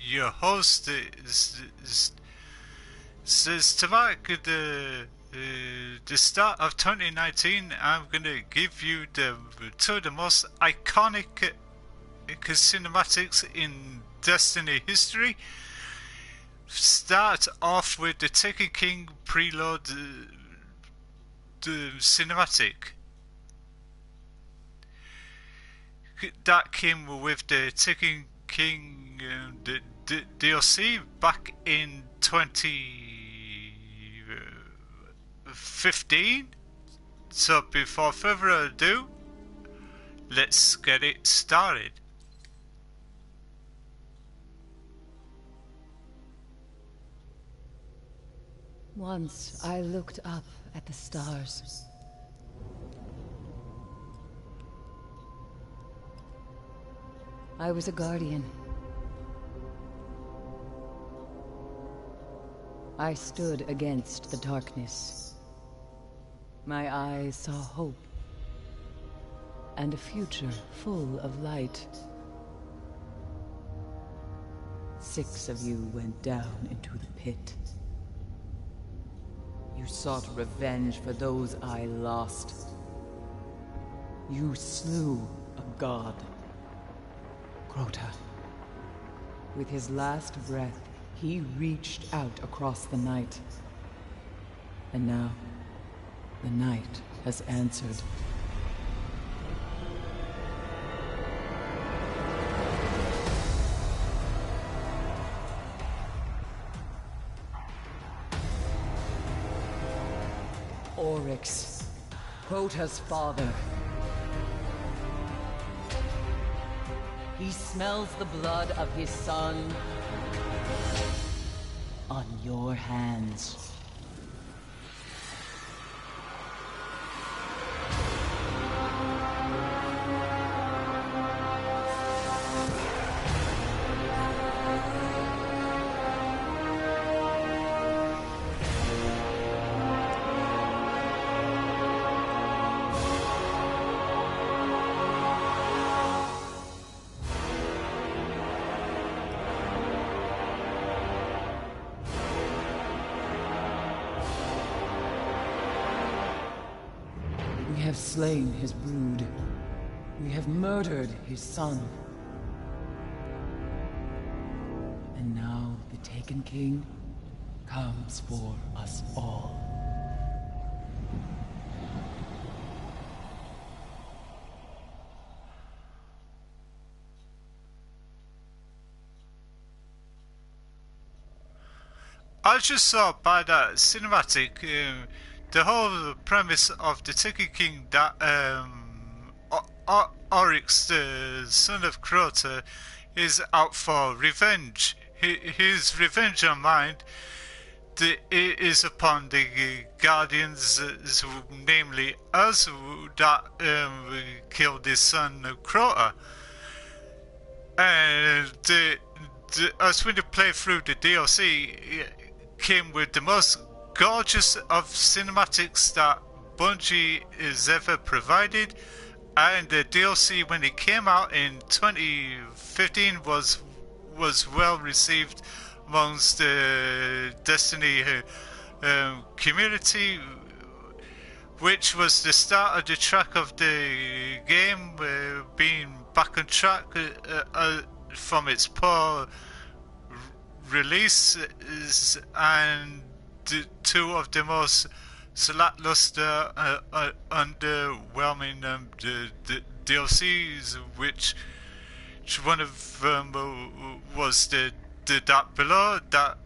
your host says to mark the start of 2019. I'm gonna give you two of the most iconic cinematics in Destiny history. Start off with the Taken King preload the cinematic that came with the Taken King the DLC back in 2015. So before further ado, let's get it started. Once I looked up at the stars. I was a guardian. I stood against the darkness. My eyes saw hope and a future full of light. 6 of you went down into the pit. You sought revenge for those I lost. You slew a god. Crota. With his last breath, he reached out across the night. And now, the night has answered. Oryx, Crota's father. He smells the blood of his son on your hands. We have slain his brood. We have murdered his son. And now the Taken King comes for us all. I just saw by that cinematic the whole premise of the Taken King that Oryx, the son of Crota, is out for revenge. His revenge on mind is upon the Guardians, namely us, that killed his son Crota. And as when you play through the DLC, came with the most gorgeous of cinematics that Bungie has ever provided, and the DLC when it came out in 2015 was well received amongst the Destiny community, which was the start of the track of the game being back on track from its poor release, and two of the most lackluster, underwhelming the DLCs, which one of them was the that below. That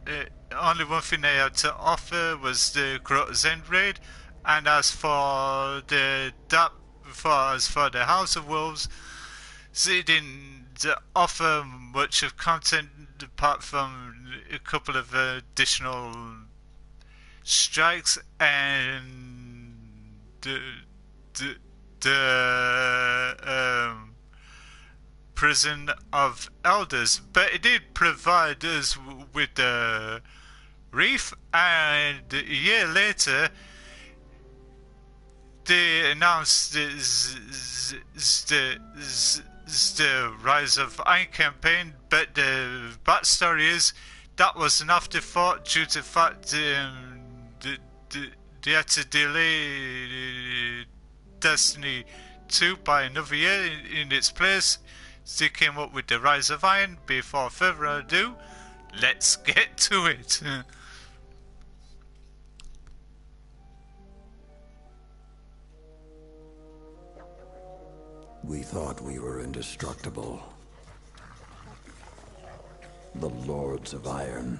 only one thing they had to offer was the Crota's End raid, and as for the House of Wolves, they didn't offer much of content apart from a couple of additional strikes and the prison of elders, but it did provide us with the reef. And a year later, they announced the Rise of Iron campaign, but the backstory is that was an afterthought due to the fact they had to delay Destiny 2 by another year in its place. They came up with the Rise of Iron. Before further ado, let's get to it. We thought we were indestructible. The Lords of Iron.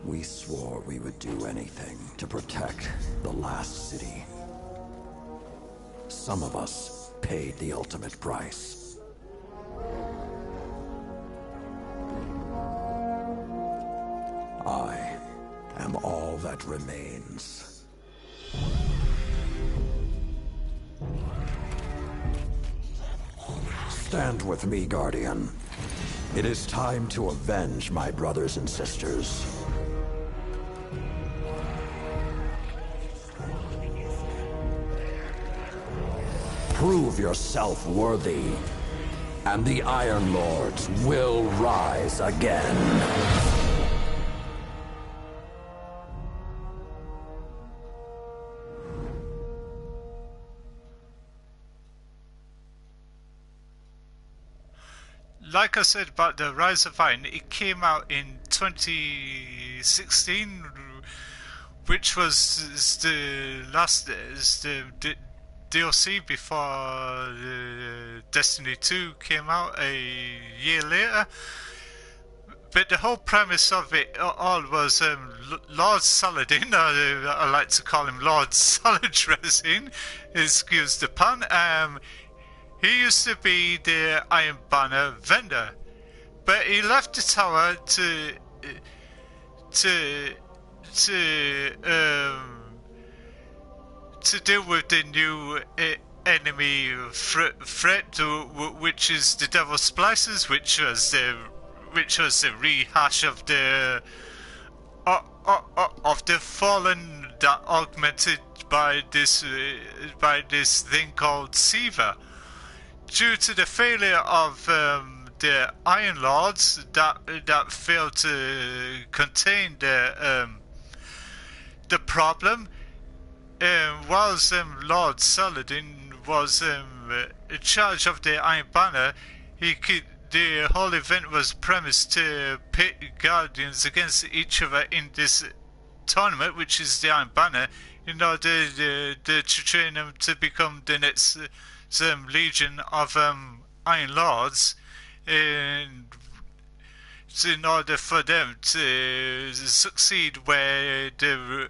We swore we would do anything to protect the last city. Some of us paid the ultimate price. I am all that remains. Stand with me, Guardian. It is time to avenge my brothers and sisters. Prove yourself worthy, and the Iron Lords will rise again. Like I said about the Rise of Iron, it came out in 2016, which was the last DLC before Destiny 2 came out a year later. But the whole premise of it all was Lord Saladin, I like to call him Lord Saladin, excuse the pun. He used to be the Iron Banner vendor, but he left the tower to deal with the new enemy threat, which is the Devil Splicers, which was the rehash of the Fallen that augmented by this thing called Siva. Due to the failure of the Iron Lords that failed to contain the problem, whilst Lord Saladin was in charge of the Iron Banner, the whole event was premised to pit Guardians against each other in this tournament, which is the Iron Banner, in order to train them to become the next legion of Iron Lords, and in order for them to succeed where the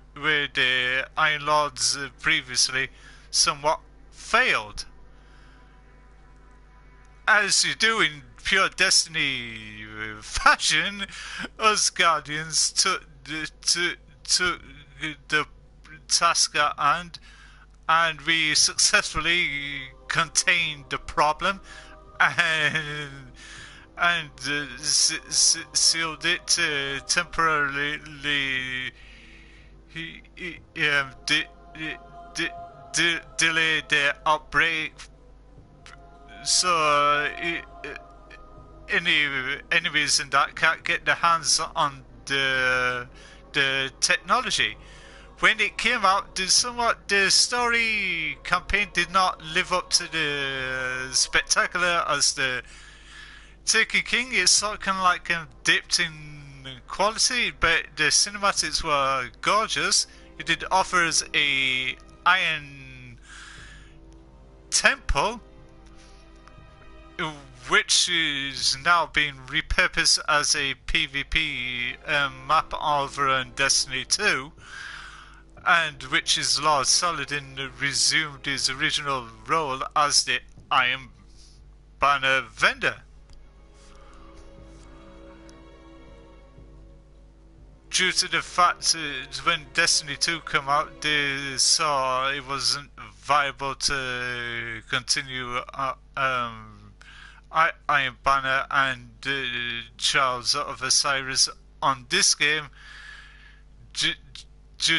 Iron Lords previously somewhat failed. As you do in pure Destiny fashion, us Guardians took the task at hand, and we successfully contained the problem and sealed it temporarily. Delayed the outbreak, so any enemies in that can't get their hands on the technology. When it came out, the story campaign did not live up to the spectacular as the Taken King. It's sort of kind of like dipped in quality, but the cinematics were gorgeous. It did offer us a iron temple, which is now being repurposed as a PvP map over in Destiny 2. And which is Lord Saladin resumed his original role as the Iron Banner vendor. Due to the fact that when Destiny 2 came out, they saw it wasn't viable to continue Iron Banner and Charles of Osiris on this game, due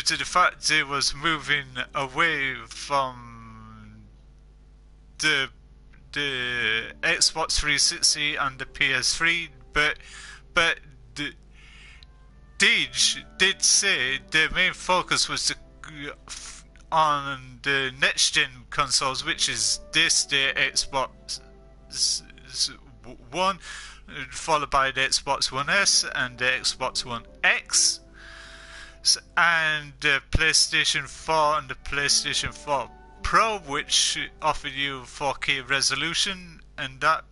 to the fact they was moving away from the the Xbox 360 and the PS3, but the Deej did say their main focus was on the next gen consoles, which is this, the Xbox One, followed by the Xbox One S and the Xbox One X, and the PlayStation 4 and the PlayStation 4 Pro, which offered you 4K resolution, and that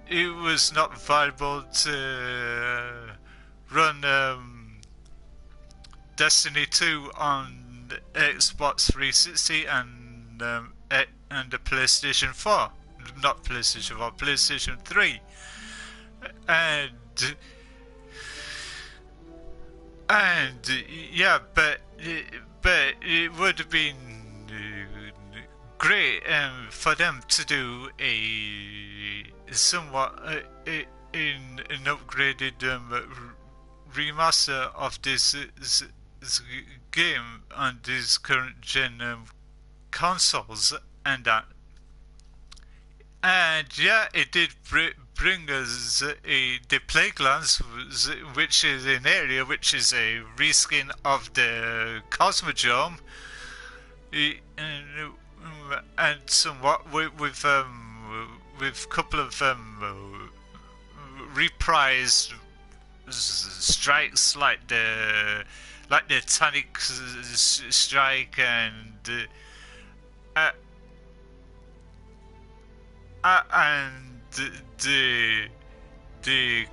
it was not viable to run Destiny 2 on the Xbox 360 and the PlayStation 4, not PlayStation 4, PlayStation 3, and yeah, but it would have been great for them to do a somewhat an upgraded remaster of this game on these current gen consoles, and that, and yeah, it did bring us the Plaguelands, which is an area which is a reskin of the Cosmodrome, and somewhat with couple of reprised strikes like the Titanic strike and the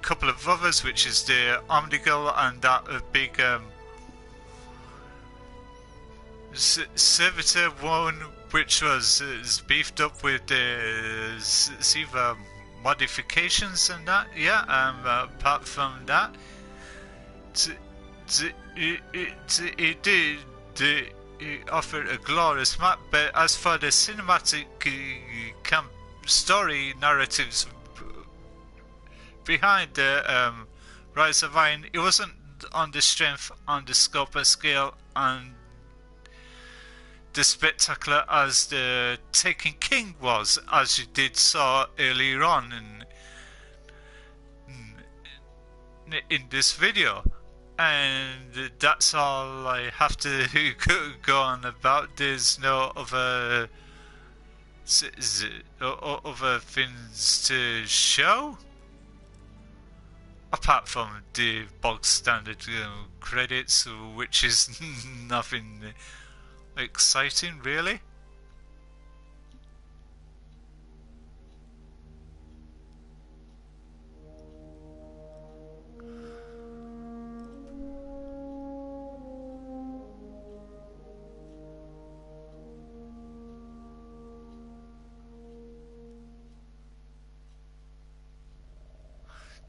couple of others, which is the Omnigul and that big servitor one, which was beefed up with the Siva modifications and that. Yeah, apart from that, it did offer a glorious map. But as for the cinematic story narratives behind the Rise of Iron, it wasn't on the strength, on the scope and scale, and the spectacular as the Taken King was, as you did saw earlier on in this video. And that's all I have to go on about. There's no other things to show apart from the bog standard credits, which is nothing exciting really.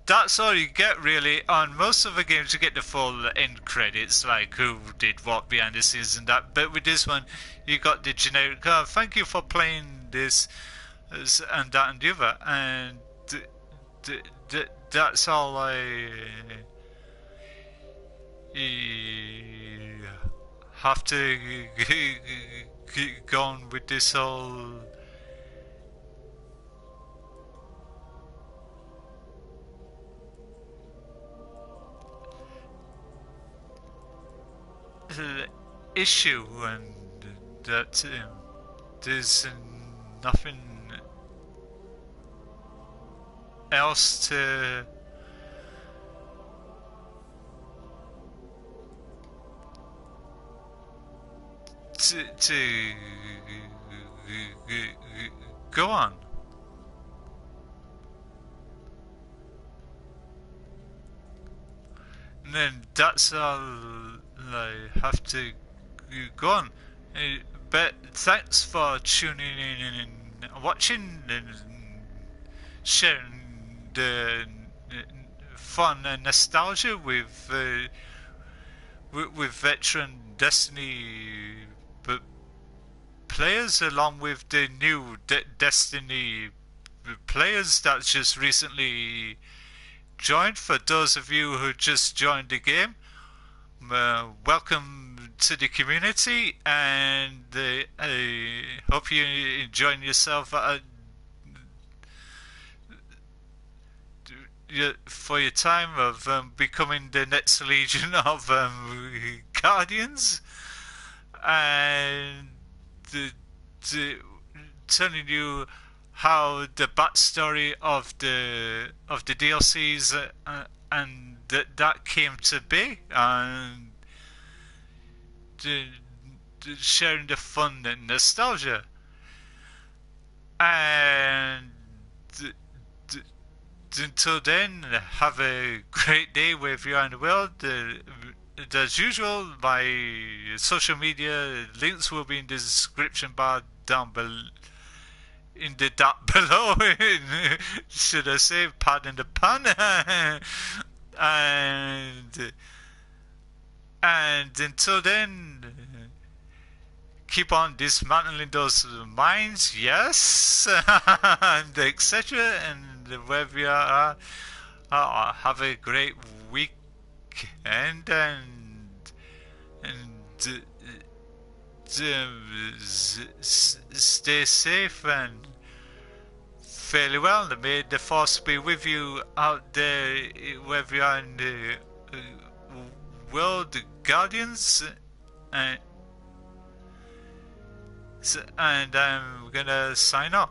That's all you get really. On most of the games you get the full end credits, like who did what behind the scenes and that, but with this one you got the generic thank you for playing this and that and the other, and that's all I have to go on with this whole issue, and that there's nothing else to go on. And then that's all I have to go on. But thanks for tuning in and watching and sharing the fun and nostalgia with veteran Destiny players, along with the new Destiny players that just recently joined. For those of you who just joined the game, welcome to the community, and I hope you're enjoying yourself for your time of becoming the next legion of guardians, and the, telling you how the backstory of the DLCs and that came to be, and sharing the fun and nostalgia. And until then, have a great day wherever you are in the world. As usual, my social media links will be in the description bar down below. In the dot below, should I say? Pardon the pun. and until then, keep on dismantling those minds, yes, and etc. And wherever you are, have a great weekend, and stay safe and fairly well. May the force be with you out there, wherever you are in the world, guardians. And I'm gonna sign off.